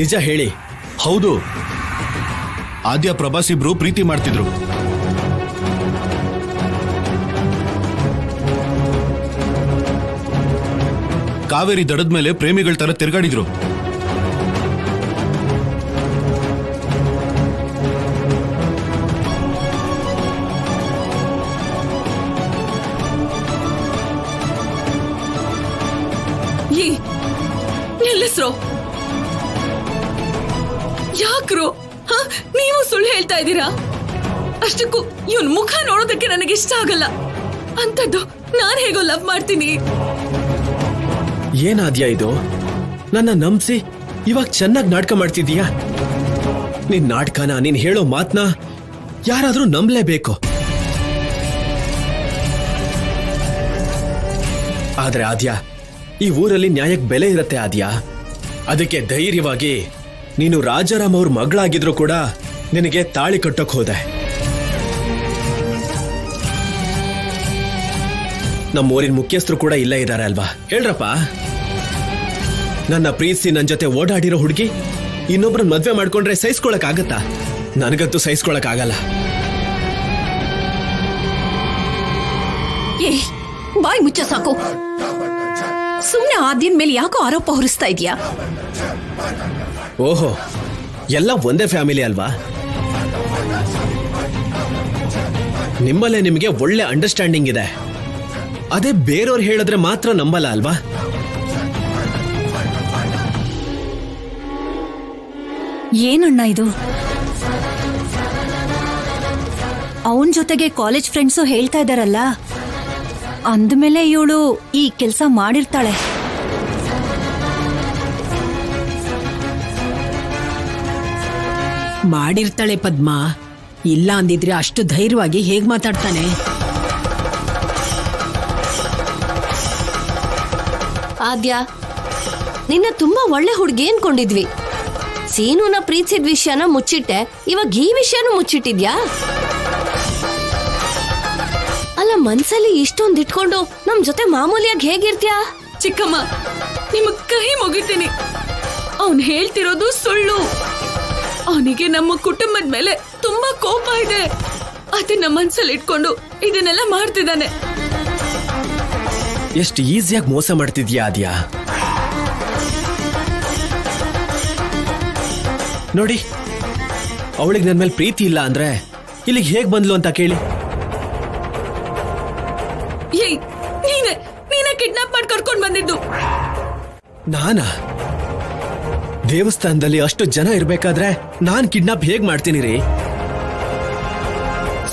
ನಿಜ ಹೇಳಿ. ಹೌದು, ಆದ್ಯ ಪ್ರಭಾಸ್ ಇಬ್ರು ಪ್ರೀತಿ ಮಾಡ್ತಿದ್ರು. ಕಾವೇರಿ ದಡದ ಮೇಲೆ ಪ್ರೇಮಿಗಳ ತರ ತಿರುಗಾಡಿದ್ರು. ನಿಲ್ಲಿಸ್ರೋ, ಯಾಕ್ರೋ ನೀವು ಸುಳ್ಳು ಹೇಳ್ತಾ ಇದ್ದೀರಾ? ಅಷ್ಟಕ್ಕೂ ಇವನ್ ಮುಖ ನೋಡೋದಕ್ಕೆ ನನಗೆ ಇಷ್ಟ ಆಗಲ್ಲ. ಅಂತದ್ದು ನಾನ್ ಹೇಗೋ ಲವ್ ಮಾಡ್ತೀನಿ. ಏನಾದ್ಯಾ ಇದು? ನನ್ನ ನಂಬಿಸಿ ಇವಾಗ ಚೆನ್ನಾಗಿ ನಾಟಕ ಮಾಡ್ತಿದೀಯಾ? ನಿನ್ ನಾಟಕನ, ನೀನ್ ಹೇಳೋ ಮಾತ್ನ ಯಾರಾದ್ರೂ ನಂಬಲೇಬೇಕು. ಆದ್ರೆ ಆದ್ಯಾ, ಈ ಊರಲ್ಲಿ ನ್ಯಾಯಕ್ಕೆ ಬೆಲೆ ಇರತ್ತೆ ಆದ್ಯಾ. ಅದಕ್ಕೆ ಧೈರ್ಯವಾಗಿ ನೀನು ರಾಜಾರಾಮ್ ಅವ್ರ ಮಗಳಾಗಿದ್ರು ಕೂಡ ನಿನಗೆ ತಾಳಿ ಕಟ್ಟೋಕ್ ಹೋದೆ. ನಮ್ಮ ಊರಿನ ಮುಖ್ಯಸ್ಥರು ಕೂಡ ಇಲ್ಲೇ ಇದ್ದಾರೆ ಅಲ್ವಾ? ಹೇಳ್ರಪ್ಪ, ನನ್ನ ಪ್ರೀತಿಸಿ ನನ್ನ ಜೊತೆ ಓಡಾಡಿರೋ ಹುಡುಗಿ ಇನ್ನೊಬ್ರನ್ನ ಮದ್ವೆ ಮಾಡ್ಕೊಂಡ್ರೆ ಸಹಿಸ್ಕೊಳಕ್ ಆಗತ್ತಾ? ನನಗಂತೂ ಸಹಿಸ್ಕೊಳಕ್ ಆಗಲ್ಲ. ಬಾಯ್ ಮುಚ್ಚ ಸಾಕು. ಸುಮ್ನೆ ಆದ್ಯನ್ ಮೇಲೆ ಯಾಕೋ ಆರೋಪ ಹೊರಿಸ್ತಾ ಇದೀಯಾ? ಓಹೋ, ಎಲ್ಲ ಒಂದೇ ಫ್ಯಾಮಿಲಿ ಅಲ್ವಾ? ನಿಮ್ಮಲ್ಲೇ ನಿಮಗೆ ಒಳ್ಳೆ ಅಂಡರ್ಸ್ಟ್ಯಾಂಡಿಂಗ್ ಇದೆ. ಅದೇ ಬೇರೆಯವ್ರು ಹೇಳಿದ್ರೆ ಮಾತ್ರ ನಂಬಲ್ಲ ಅಲ್ವಾ? ಏನಣ್ಣ ಇದು? ಅವನ್ ಜೊತೆಗೆ ಕಾಲೇಜ್ ಫ್ರೆಂಡ್ಸು ಹೇಳ್ತಾ ಇದಾರಲ್ಲ, ಅಂದ್ಮೇಲೆ ಇವಳು ಈ ಕೆಲ್ಸ ಮಾಡಿರ್ತಾಳೆ. ಮಾಡಿರ್ತಾಳೆ ಪದ್ಮಾ. ಇಲ್ಲ ಅಂದಿದ್ರೆ ಅಷ್ಟು ಧೈರ್ಯವಾಗಿ ಹೇಗ್ ಮಾತಾಡ್ತಾನೆ? ಆದ್ಯ, ನಿನ್ನ ತುಂಬಾ ಒಳ್ಳೆ ಹುಡುಗಿ ಅನ್ಕೊಂಡಿದ್ವಿ. ಸೀನುನ ಪ್ರೀತಿಸಿದ ವಿಷಯನ ಮುಚ್ಚಿಟ್ಟೆ, ಇವಾಗ ಈ ವಿಷಯನೂ ಮುಚ್ಚಿಟ್ಟಿದ್ಯಾ? ಅಲ್ಲ, ಮನ್ಸಲ್ಲಿ ಇಷ್ಟೊಂದು ಇಟ್ಕೊಂಡು ನಮ್ ಜೊತೆ ಮಾಮೂಲಿಯಾಗಿ ಹೇಗಿರ್ತ್ಯಾ? ಚಿಕ್ಕಮ್ಮ, ನಿಮ್ಮ ಕೈ ಮುಗಿತೀನಿ. ಅವನ್ ಹೇಳ್ತಿರೋದು ಸುಳ್ಳು. ಅವನಿಗೆ ನಮ್ಮ ಕುಟುಂಬದ ಮೇಲೆ ತುಂಬಾ ಕೋಪ ಇದೆ. ಅದನ್ನ ಮನ್ಸಲ್ಲಿ ಇಟ್ಕೊಂಡು ಇದನ್ನೆಲ್ಲ ಮಾಡ್ತಿದ್ದಾನೆ. ಎಷ್ಟು ಈಸಿಯಾಗಿ ಮೋಸ ಮಾಡ್ತಿದ್ಯಾ ಆದ್ಯಾ? ನೋಡಿ, ಅವಳಿಗೆ ನನ್ನ ಮೇಲೆ ಪ್ರೀತಿ ಇಲ್ಲ ಅಂದ್ರೆ ಇಲ್ಲಿಗೆ ಹೇಗ್ ಬಂದ್ಲು ಅಂತ ಕೇಳಿ. ನೀನೇ ಕಿಡ್ನಾಪ್ ಮಾಡಿ ಕರ್ಕೊಂಡ್ ಬಂದಿದ್ದು. ನಾನಾ? ದೇವಸ್ಥಾನದಲ್ಲಿ ಅಷ್ಟು ಜನ ಇರ್ಬೇಕಾದ್ರೆ ನಾನ್ ಕಿಡ್ನಾಪ್ ಹೇಗ್ ಮಾಡ್ತೀನಿ ರೀ?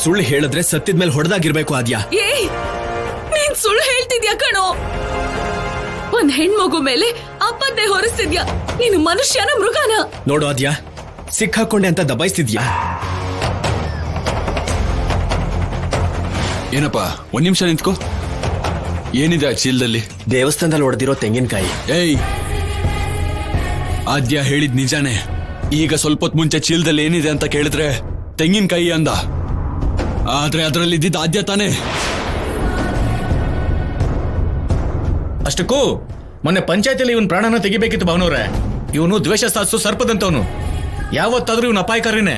ಸುಳ್ಳು ಹೇಳಿದ್ರೆ ಸತ್ತಿದ ಮೇಲೆ ಹೊಡೆದಾಗಿರ್ಬೇಕು ಆದ್ಯಾ. ನೀನ್ ಸುಳ್ಳು ಹೇಳ್ತಿದ್ಯಾ ಕಣೋ. ಒಂದ್ ಹೆಣ್ಮಗು ಮೇಲೆ ಅಪ್ಪದ್ದೆ ಹೊರಿಸ್ತಿದ್ಯಾ. ನೀನು ಮನುಷ್ಯನ ಮೃಗನ? ನೋಡು ಆದ್ಯಾ, ಸಿಕ್ಕಾಕೊಂಡೆ ಅಂತ ದಬಾಯಿಸ್ತಿದ್ಯಾ. ಏನಪ್ಪ, ಒಂದ್ ನಿಮಿಷ ನಿಂತ್ಕೋ. ಏನಿದೆ ಆ ಚೀಲದಲ್ಲಿ? ದೇವಸ್ಥಾನದಲ್ಲಿ ಹೊಡೆದಿರೋ ತೆಂಗಿನಕಾಯಿ. ಏಯ್, ಆದ್ಯ ಹೇಳಿದ್ ನಿಜಾನೇ. ಈಗ ಸ್ವಲ್ಪ ಹೊತ್ತು ಮುಂಚೆ ಚೀಲದಲ್ಲಿ ಏನಿದೆ ಅಂತ ಕೇಳಿದ್ರೆ ತೆಂಗಿನಕಾಯಿ ಅಂದ. ಆದ್ರೆ ಅದರಲ್ಲಿ ಇದ್ದಿದ್ದ ಆದ್ಯ ತಾನೇ. ಅಷ್ಟಕ್ಕೂ ಮೊನ್ನೆ ಪಂಚಾಯತಿಯಲ್ಲಿ ಇವನ್ ಪ್ರಾಣನ ತೆಗಿಬೇಕಿತ್ತು ಭಾವನವ್ರೆ. ಇವನು ದ್ವೇಷ ಸಾಧಿಸು ಸರ್ಪದಂತವನು. ಯಾವತ್ತಾದ್ರೂ ಇವನು ಅಪಾಯಕಾರಿನೇ.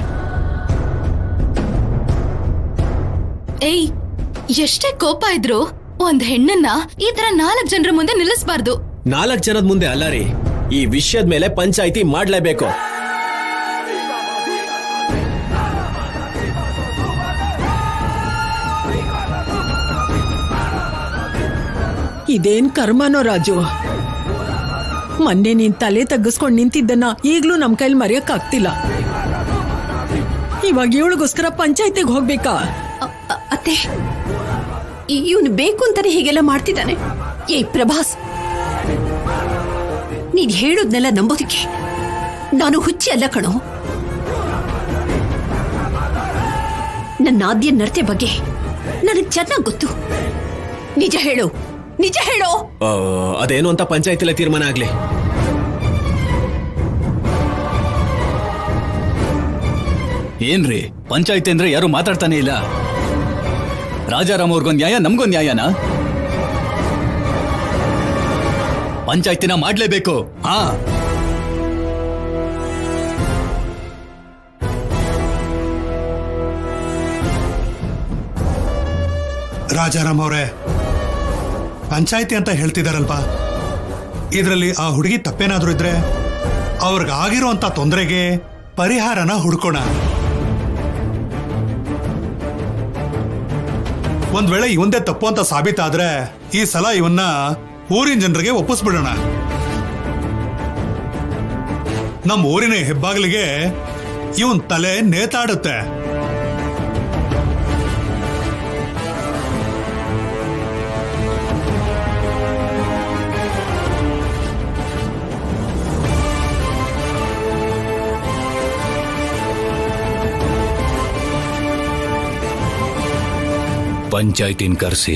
ಏಯ್, ಎಷ್ಟೇ ಕೋಪ ಇದ್ರು ಒಂದ್ ಹೆಣ್ಣನ್ನ ಈ ತರ 4 ಜನರ ಮುಂದೆ ನಿಲ್ಲಿಸಬಾರ್ದು. 4 ಜನದ ಮುಂದೆ ಅಲ್ಲ ರೀ, ಈ ವಿಷಯದ ಮೇಲೆ ಪಂಚಾಯಿತಿ ಮಾಡ್ಲೇಬೇಕು. ಇದೇನ್ ಕರ್ಮನೋ ರಾಜು. ಮೊನ್ನೆ ನೀನ್ ತಲೆ ತಗ್ಗಿಸ್ಕೊಂಡ್ ನಿಂತಿದ್ದನ್ನ ಈಗ್ಲೂ ನಮ್ ಕೈಲಿ ಮರೆಯಕ್ ಆಗ್ತಿಲ್ಲ. ಇವಾಗ ಇವಳಿಗೋಸ್ಕರ ಪಂಚಾಯತಿಗೆ ಹೋಗ್ಬೇಕಾ? ಅತ್ತೆ, ಇವನು ಬೇಕು ಅಂತಾನೆ ಹೀಗೆಲ್ಲ ಮಾಡ್ತಿದ್ದಾನೆ. ಏ ಪ್ರಭಾಸ್, ನೀನ್ ಹೇಳೋದ್ನೆಲ್ಲ ನಂಬೋದಿಕ್ಕೆ ನಾನು ಹುಚ್ಚಿ ಅಲ್ಲ ಕಣೋ. ನನ್ನ ಆದ್ಯ ನಡತೆ ಬಗ್ಗೆ ನನಗೆ ಚೆನ್ನಾಗಿ ಗೊತ್ತು. ನಿಜ ಹೇಳು, ನಿಜ ಹೇಳೋ. ಅದೇನು ಅಂತ ಪಂಚಾಯತಿಲೇ ತೀರ್ಮಾನ ಆಗ್ಲಿ. ಏನ್ರಿ, ಪಂಚಾಯತಿ ಅಂದ್ರೆ ಯಾರು ಮಾತಾಡ್ತಾನೆ ಇಲ್ಲ. ರಾಜಾರಾಮ್ ಅವ್ರಿಗೊಂದ್ ನ್ಯಾಯ, ನಮ್ಗೊಂದ್ ನ್ಯಾಯನಾ? ಪಂಚಾಯತಿನ ಮಾಡ್ಲೇಬೇಕು. ಹಾ, ರಾಜಾರಾಮ್ ಅವರೇ, ಪಂಚಾಯಿತಿ ಅಂತ ಹೇಳ್ತಿದಾರಲ್ವಾ, ಇದರಲ್ಲಿ ಆ ಹುಡುಗಿ ತಪ್ಪೇನಾದ್ರೂ ಇದ್ರೆ ಅವ್ರಿಗಾಗಿರುವಂತ ತೊಂದರೆಗೆ ಪರಿಹಾರನ ಹುಡ್ಕೋಣ. ಒಂದ್ ವೇಳೆ ಇವಂದೇ ತಪ್ಪು ಅಂತ ಸಾಬೀತಾದ್ರೆ ಈ ಸಲ ಇವನ್ನ ಊರಿನ ಜನರಿಗೆ ಒಪ್ಪಿಸ್ಬಿಡೋಣ. ನಮ್ಮ ಊರಿನ ಹೆಬ್ಬಾಗಿಲಿಗೆ ಇವನ್ ತಲೆ ನೇತಾಡುತ್ತೆ. ಪಂಚಾಯತಿನ ಕರೆಸಿ